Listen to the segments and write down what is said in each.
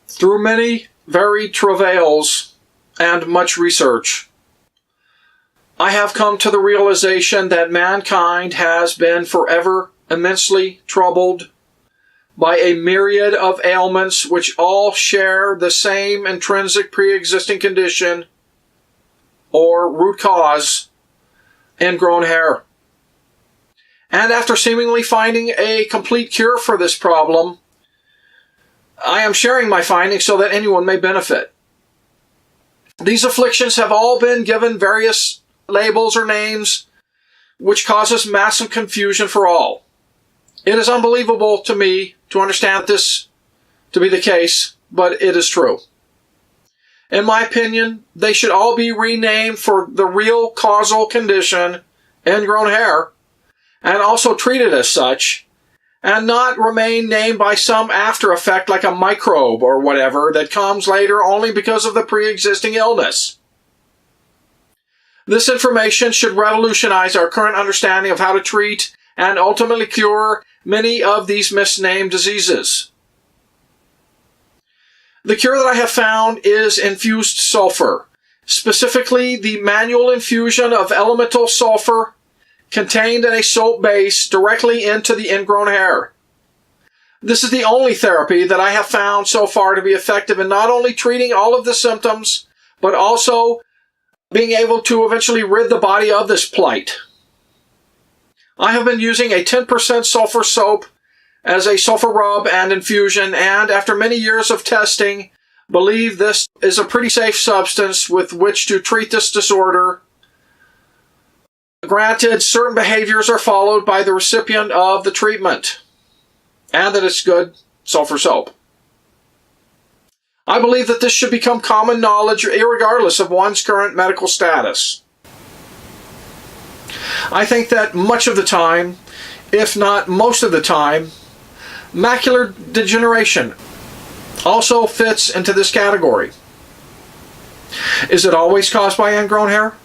Through many varied travails and much research, I have come to the realization that mankind has been forever immensely troubled by a myriad of ailments which all share the same intrinsic pre-existing condition or root cause: ingrown hair. And after seemingly finding a complete cure for this problem, I am sharing my findings so that anyone may benefit. These afflictions have all been given various labels or names, which causes massive confusion for all. It is unbelievable to me to understand this to be the case, but it is true. In my opinion, they should all be renamed for the real causal condition, ingrown hair, and also treated as such, and not remain named by some after effect like a microbe or whatever that comes later only because of the pre-existing illness. This information should revolutionize our current understanding of how to treat and ultimately cure many of these misnamed diseases. The cure that I have found is infused sulfur, specifically the manual infusion of elemental sulfur contained in a soap base directly into the ingrown hair. This is the only therapy that I have found so far to be effective in not only treating all of the symptoms, but also being able to eventually rid the body of this plight. I have been using a 10% sulfur soap as a sulfur rub and infusion, and after many years of testing, believe this is a pretty safe substance with which to treat this disorder. Granted, certain behaviors are followed by the recipient of the treatment, and that it's good sulfur soap. I believe that this should become common knowledge irregardless of one's current medical status. I think that much of the time, if not most of the time, macular degeneration also fits into this category. Is it always caused by ingrown hair?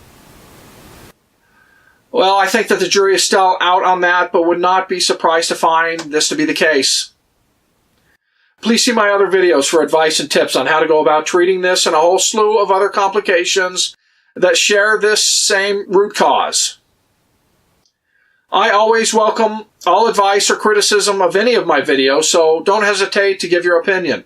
Well, I think that the jury is still out on that, but would not be surprised to find this to be the case. Please see my other videos for advice and tips on how to go about treating this and a whole slew of other complications that share this same root cause. I always welcome all advice or criticism of any of my videos, so don't hesitate to give your opinion.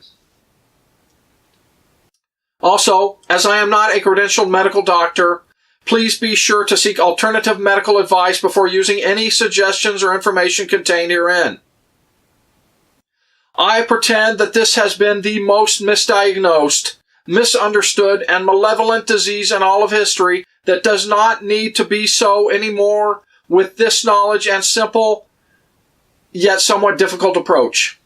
Also, as I am not a credentialed medical doctor, please be sure to seek alternative medical advice before using any suggestions or information contained herein. I pretend that this has been the most misdiagnosed, misunderstood, and malevolent disease in all of history that does not need to be so anymore with this knowledge and simple, yet somewhat difficult approach.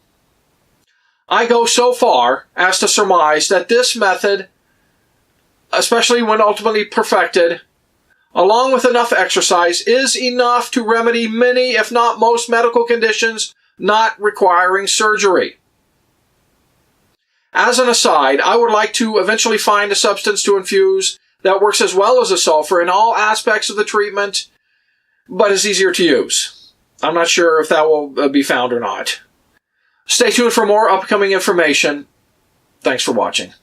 I go so far as to surmise that this method, especially when ultimately perfected, along with enough exercise, is enough to remedy many, if not most, medical conditions not requiring surgery. As an aside, I would like to eventually find a substance to infuse that works as well as a sulfur in all aspects of the treatment, but is easier to use. I'm not sure if that will be found or not. Stay tuned for more upcoming information. Thanks for watching.